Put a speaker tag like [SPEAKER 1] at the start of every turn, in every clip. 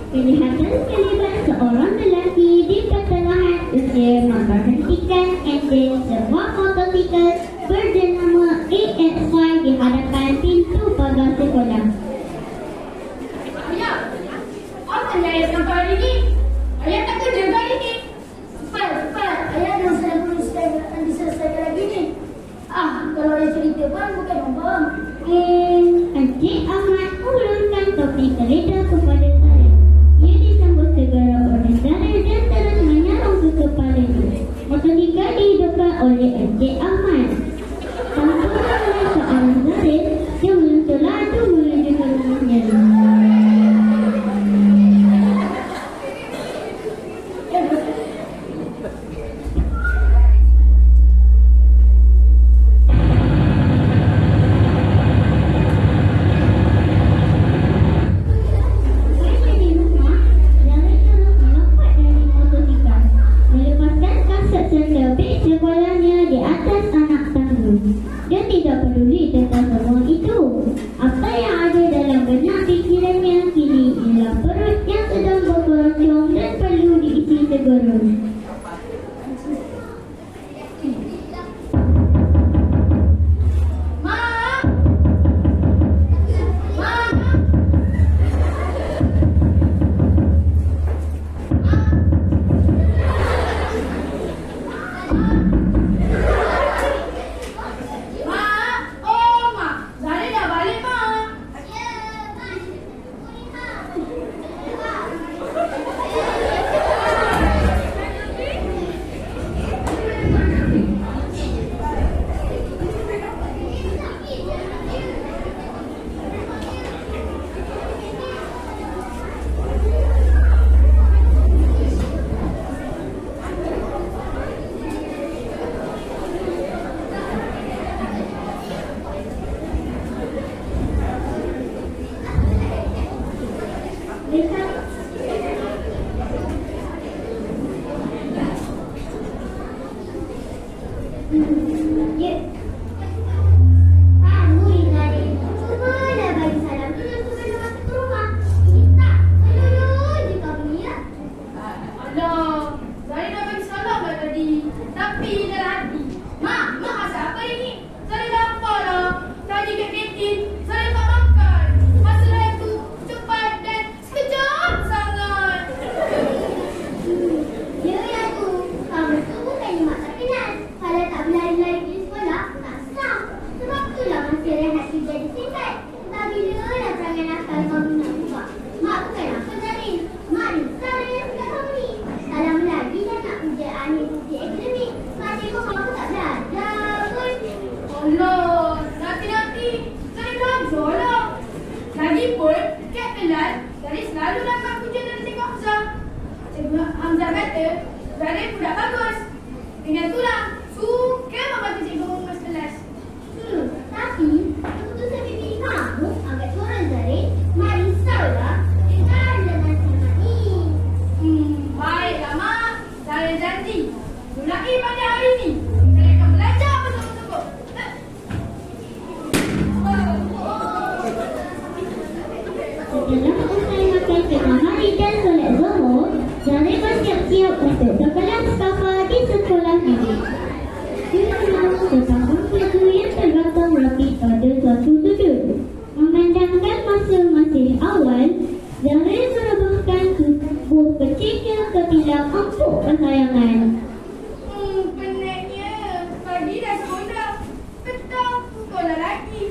[SPEAKER 1] Kelihatan kelibat seorang lelaki di pertengahan usia memberhentikan enjin sebuah motosikal bernama AXY di hadapan pintu pagar sekolah.
[SPEAKER 2] Ayah, apa yang ayah sampai hari ini? Ayah tak kerja hari ini. Cepat. Ayah dah diselesaikan lagi ni. Kalau ayah cerita pun bukan nombor.
[SPEAKER 1] Encik Ahmad ulurkan topi kereta kepada saya. Ia disambut segera oleh saya dan terus menyarung ke kepalanya. Motosikal dihidupkan oleh Encik Ahmad. Tanpa oleh seorang zarin yang menuntut laju menuju ke rumahnya. Dia tidak peduli tentang semua itu. Apa yang ada dalam benak fikirannya kini ialah perut yang sedang berkeroncong dan perlu diisi segera.
[SPEAKER 2] Hamzah kata, Zahir budak bagus. Dengan itulah, suka membantu cikgu mengulas kelas.
[SPEAKER 1] Tapi, keputusan bibi kamu agak kurang Zahir. Mak risaulah dengan nanti Mak ni.
[SPEAKER 2] Baiklah, Mak. Saya janji. Mulai pada hari ini, saya akan belajar betul-betul.
[SPEAKER 1] Setelah usai makan tengah hari dan solat zuhur, Zahir bersiap-siap untuk berkelas kapal di sekolahnya. Dia memang setahun tujuh yang tergantang rapi pada suatu sudut. Memandangkan masa-masa awal, Zahir merebahkan tubuh kecilnya ke tilam empuk kesayangan.
[SPEAKER 2] Penatnya. Pagi dah sekolah. Petang sekolah lagi.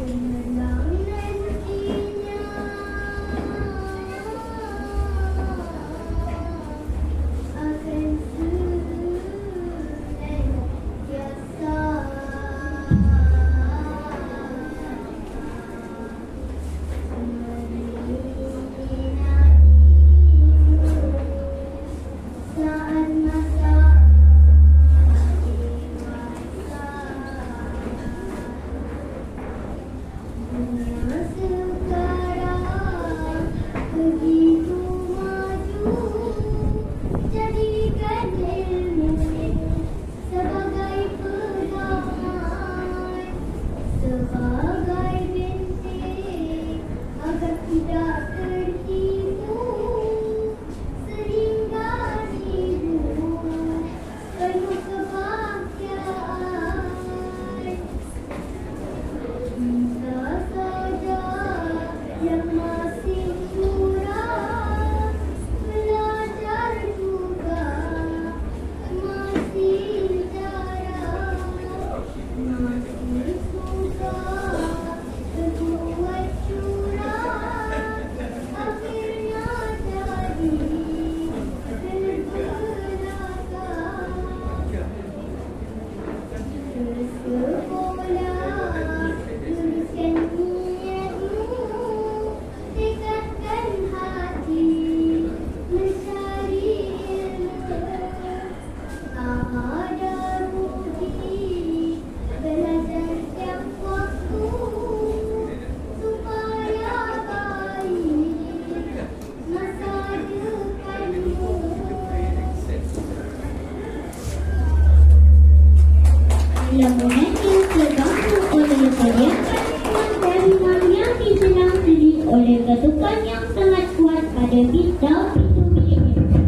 [SPEAKER 2] Cemerlang nantinya akan senantiasa saat masa dewasa. Dunia sekarang begitu maju, jadikan ilmu sebagai pegangan, sebagai benteng agar tidak tertipu sehingga hidup penuh kebahagiaan. Kita saja yang masih kurang belajar juga masih jarang, masih suka berbuat curang, akhirnya jadi terbelakang. Bersekolah, luruskan niatmu, tingkatkan hati, mencari ilmu. Tak ada rugi, belajar setiap waktu, supaya baik masa depanmu.
[SPEAKER 1] Lamunan yang terbangun oleh perayaan dan yang disenang diri oleh ketukan yang sangat kuat pada bintang pintu biliknya.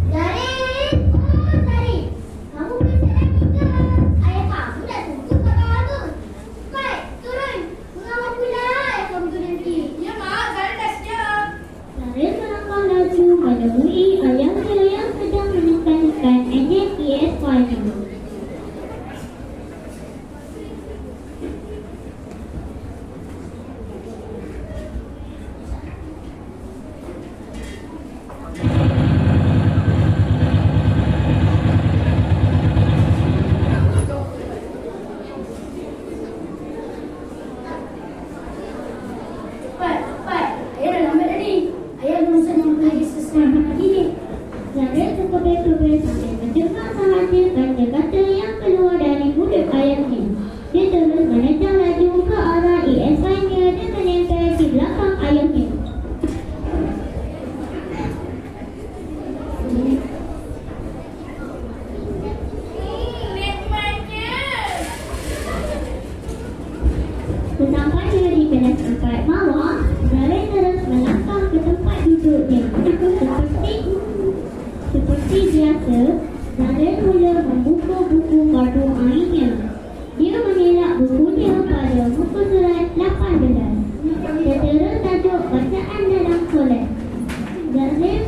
[SPEAKER 2] Zarin! Oh, Zarin! Kamu besar lagi ke? Ayah kamu dah tunggu kat kamu. Cepat, turun. Mengawal pula ayah kamu tu nanti. Ya, Mak. Zarin dah siap.
[SPEAKER 1] Zarin melangkah laju menemui ayahnya yang sedang menekankan NJPS-nya.
[SPEAKER 2] Cepat, cepat. Ayah dah lambat tadi. Ayah belum senang lagi selesai pagi ni.
[SPEAKER 1] Zarin terkebel-kebel sambil mendengar sahaja kata-kata yang keluar dari mulut ayahnya. Dia terus menendang laju ke arah ESI-nya dan menempel di belakang ayahnya.
[SPEAKER 2] Nikmatnya.
[SPEAKER 1] Sesampainya di kelas 4 bawah, Zarin terus melangkah ke tempat duduknya. Seperti biasa, Zarin mula membuka buku kartu mainnya. Dia mengelak bukunya pada muka surat 18. Tertera tajuk bacaan dalam solat. Zarin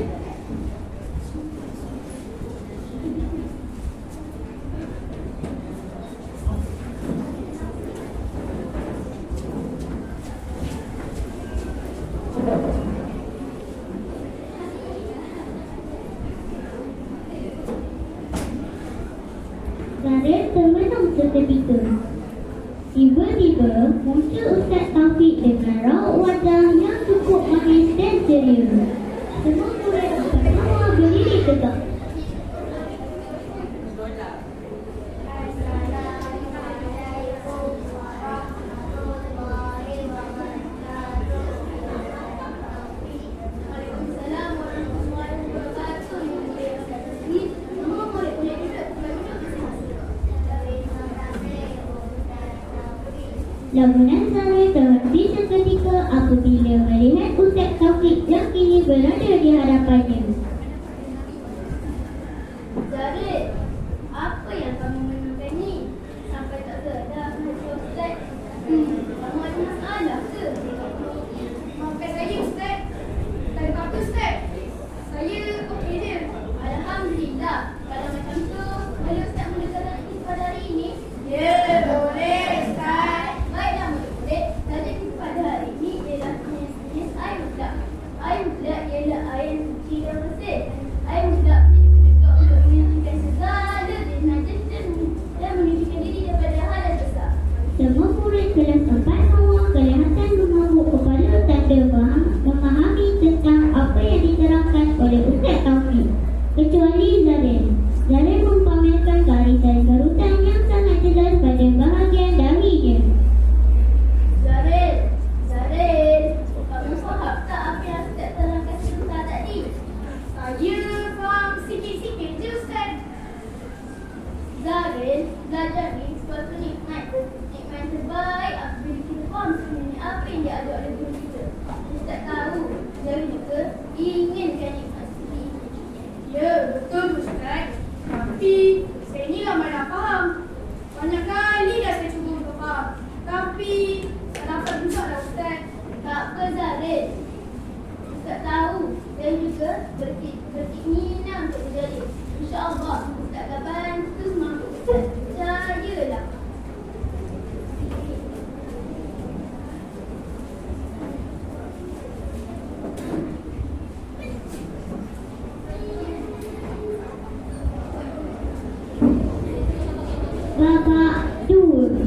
[SPEAKER 1] Zarin termenung seketika. Tiba-tiba muncul Ustaz Taufik dengan raut wajah yang cukup manis dan ceria. Semua murid pertama berdiri tegak.
[SPEAKER 2] Assalamualaikum warahmatullahi wabarakatuh. Waalaikumsalam warahmatullahi wabarakatuh. Semua murid boleh duduk.
[SPEAKER 1] Lamunan Zarin terhenti seketika apabila melihat Ustaz Taufik yang kini berada di hadapannya.
[SPEAKER 2] Zarin, apa yang kamu menunggu ni? Sampai tak sedar muka Ustaz. Kamu ada masalah ke? Maafkan saya Ustaz. Tak ada apa-apa Ustaz. Saya okey je. Alhamdulillah. Kalau macam tu, boleh Ustaz mendengar pada hari ini? Ya,
[SPEAKER 1] kelas 4 mahu kelihatan mengamuk kepala tanda memahami tentang apa yang diterangkan oleh Ustaz Taufik. Kecuali Zarel. Zarel mempamerkan kearifan karutan yang sangat jelas pada bahagian dahinya.
[SPEAKER 2] Zarel, kamu faham tak apa yang Ustaz terangkan sebentar tadi? Saya faham sikit-sikit je Ustaz. Zarel, belajar ni suatu nikmat terbaik apabila kita faham sebenarnya apa yang dia ajar oleh guru kita. Ustaz tahu, Zarel juga inginkan nikmat seperti ini. Ya, betul Ustaz. Tapi saya ni lama dah faham. Banyak kali dah saya cuba untuk faham. Tapi tak dapat juga lah Ustaz. Tak apa Zarel. Ustaz tahu dan juga berkeinginan untuk berjaya. InsyaAllah Ustaz akan bantu semangat Ustaz. Percayalah.
[SPEAKER 1] Babak 2.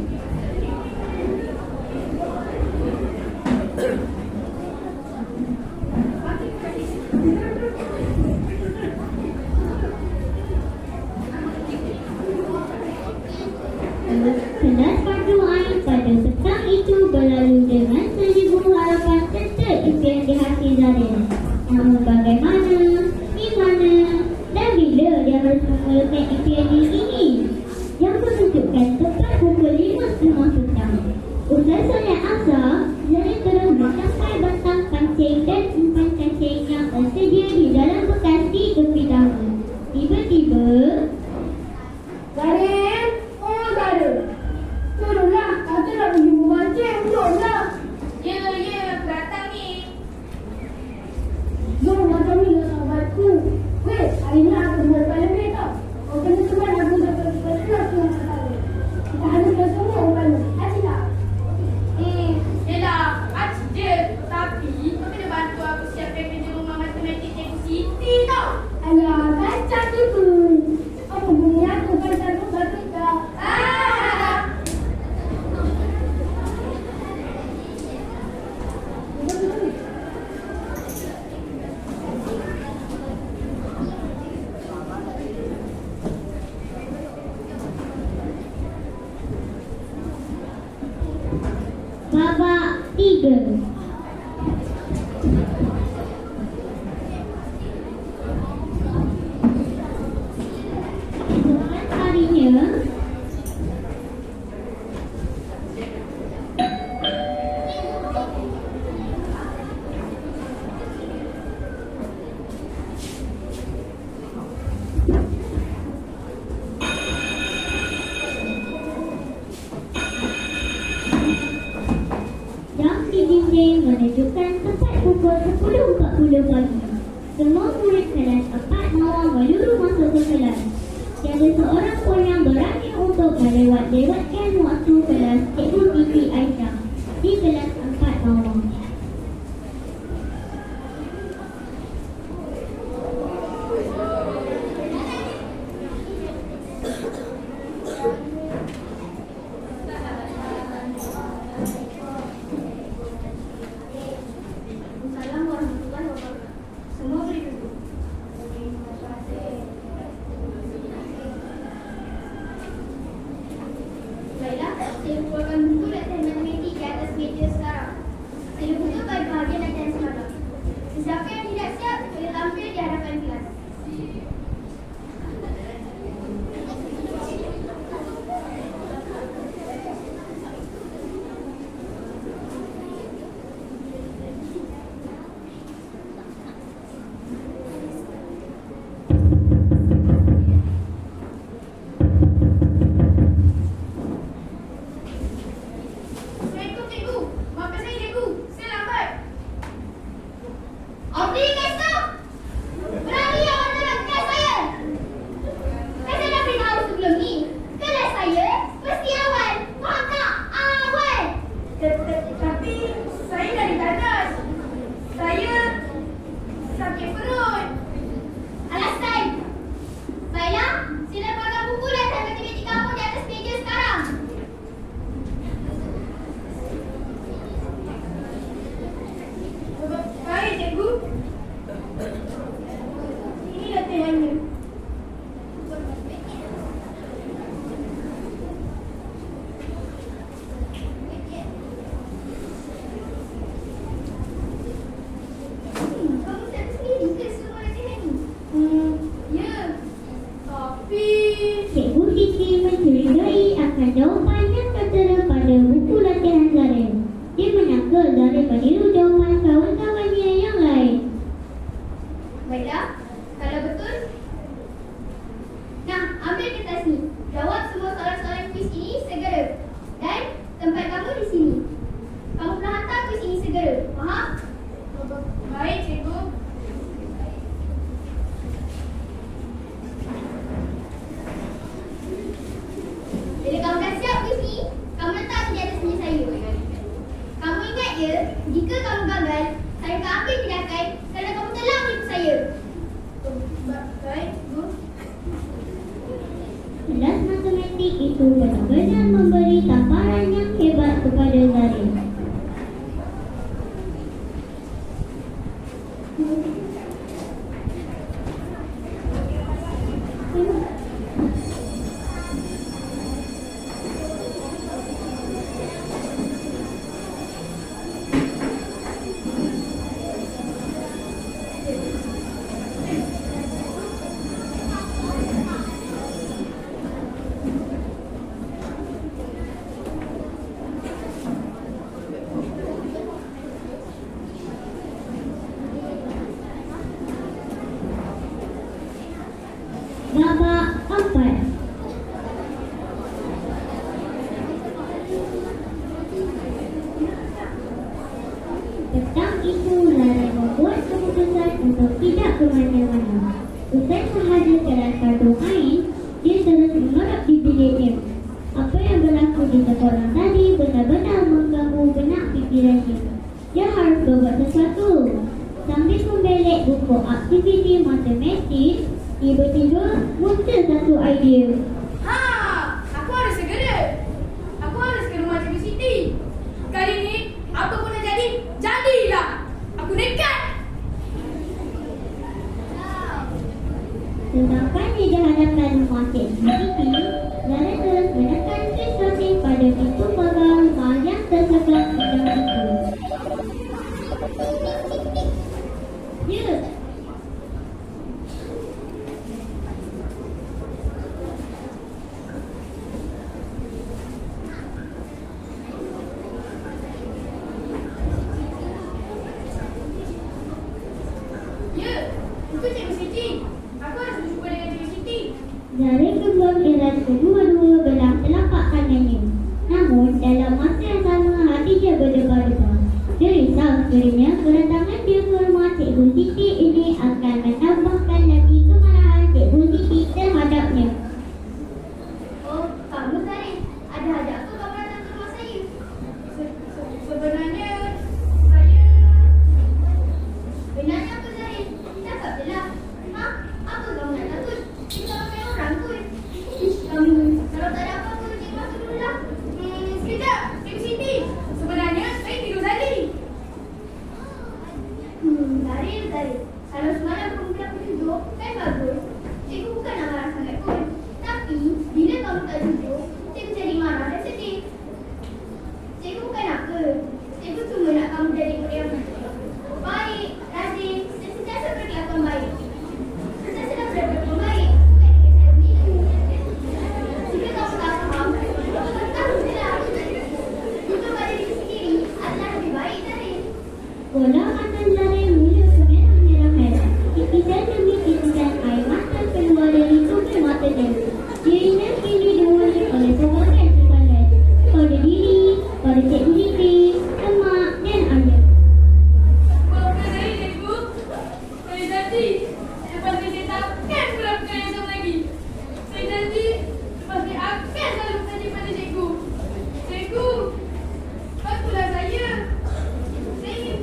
[SPEAKER 1] Kelas fardu ain pada petang itu berlalu dengan seribu harapan serta impian di hati Zarel. Namun bagaimana, di mana dan bila dia harus memulakan impian ini? Yang menunjukkan tepat pukul 5:30 petang. Usai solat asar, Zarel terus mencapai batang kancing dan umpan kancing yang tersedia di dalam bekas di tepi tahu. Tiba-tiba,
[SPEAKER 2] Zarel, oh Zarel. Turunlah, kata nak pergi memancing, turunlah. Ya, datang ni. Jom macam ni lah sahabatku. Weh, hari ni aku buat lebih tau. Kau kena teman aku sampai kelas dengan sahabat. Kita habiskan semua orang. Asyik tak? Yelah, asyik je. Tapi, kau kena bantu aku siapkan kerja rumah matematik Cikgu Siti tau. Alah, kacang tu tu. Apa bunyi aku kacang tu batu kau.
[SPEAKER 1] babak 3. Esokan harinya, jam di dinding menunjukkan tepat pukul 10.40 pagi. Semua murid kelas 4 mahu meluru masuk ke kelas. Tiada seorang pun yang berani untuk melewat-lewatkan waktu kelas Cikgu Siti Aisyah di kelas 4 mahu.
[SPEAKER 2] Assalamualaikum warahmatullahi wabarakatuh. Semua boleh duduk. Terima kasih. Jika kamu gagal, saya akan ambil tindakan kerana kamu telah menipu saya. Baik, Bu.
[SPEAKER 1] Kelas matematik itu benar-benar memberi tamparan yang hebat kepada Zarif. Babak 4. Petang itu Lara membuat keputusan untuk tidak ke mana-mana. Usai sahaja kelas kartu main, dia terus menolak di biliknya. Apa yang berlaku di sekolah tadi benar-benar mengganggu benak fikirannya. Dia harus berbuat sesuatu. Sambil membelek buku aktiviti matematik, tiba-tiba muncul satu idea.
[SPEAKER 2] Ha! Aku harus segera. Aku harus ke rumah Cikgu Siti. Kali ni, apa pun yang jadi, jadilah. Aku nekat.
[SPEAKER 1] Sedangkan di hadapan rumah Cikgu Siti, Lara terus menekan kris pada pintu pagar rumah yang tersebar sedang itu. Ya.
[SPEAKER 2] Ya, itu Cikgu Siti. Aku harus berjumpa dengan Cikgu Siti.
[SPEAKER 1] Zarif membuang keras kedua-dua belah telapak tangannya. Namun, dalam masa yang sama, hati dia berdebar-debar. Dia risau sekiranya kedatangan dia ke rumah Cikgu Siti ini akan menambahkan lagi kemarahan Cikgu Siti terhadapnya.
[SPEAKER 2] Oh, kamu Zarif. Ada hajat apa kamu datang ke rumah saya? Sebenarnya, saya... Benarnya apa Zarif? Cakap je lah. Ha? Apa kamu nak takut? Kita ramai orang kot. Kalau tak ada apa-apa, cikgu masuk dulu lah. Sekejap, Cikgu Siti. Sebenarnya, saya tidur tadi. Zarif. Kalau semalam kamu bilang tidur, kan bagus. Cikgu bukan nak marah sangat pun. Tapi, bila kamu tak tidur, cikgu jadi marah dan sedih. Cikgu bukan apa. Cikgu cuma nak kamu jadi murid yang baik, rajin dan sentiasa berkelakuan baik. Sentiasa dah berkelakuan baik. Bukan dengan cara menipu. Jika kamu tak faham, tahu je lah. Jika pada diri sendiri adalah lebih baik Zarif.
[SPEAKER 1] Bola mata Zarif mula kemerah-merah. Titisan demi titisan air mata keluar dari tubuh matanya. Dirinya kini diwarnai oleh sebagai tekanan pada diri, pada Cikgu Siti, emak dan ayah.
[SPEAKER 2] Maafkan saya, Cikgu. Saya janji, lepas ni saya takkan melakukan yang sama lagi. Saya janji, lepas ni akan selalu bertanya pada Cikgu. Cikgu, bantulah saya. Saya ingin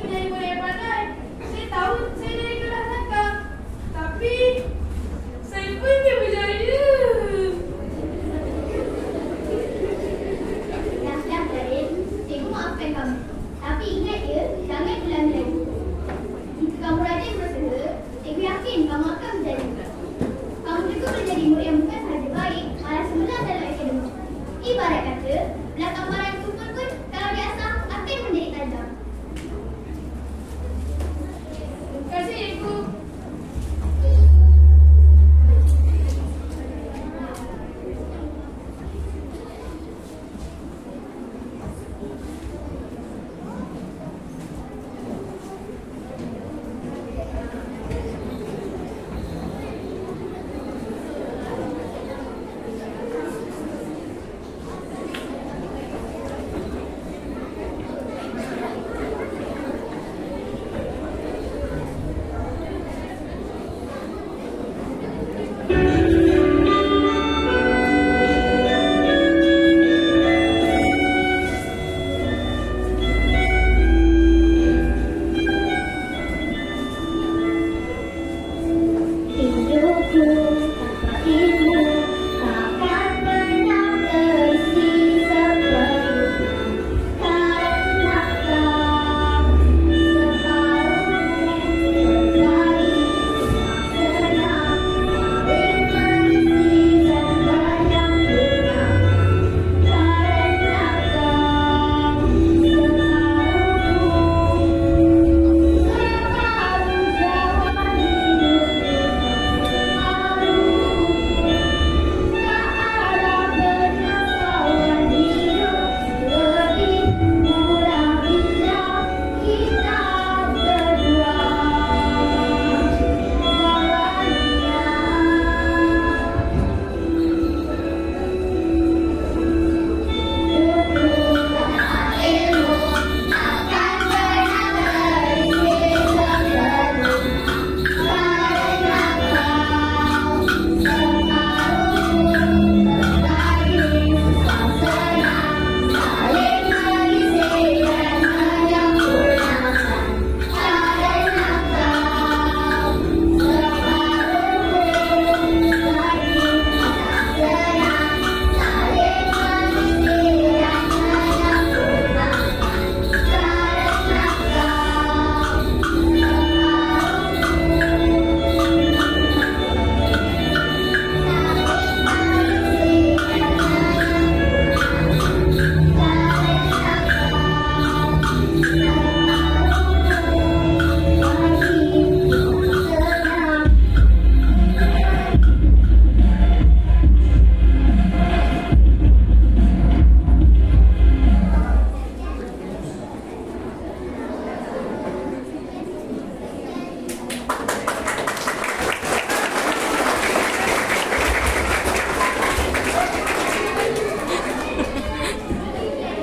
[SPEAKER 2] menjadi murid yang pandai. Saya tahu saya dari kelas nakal. Tapi, saya pun tak berjaya. Dah, Zarif. Cikgu maafkan kamu. Tapi ingat ya, jangan ulang lagi. Jika kamu rajin berusaha, cikgu yakin kamu akan menjadi. Kamu juga boleh jadi murid yang bukan sahaja baik, malah cemerlang dalam akademik. Ibarat kata,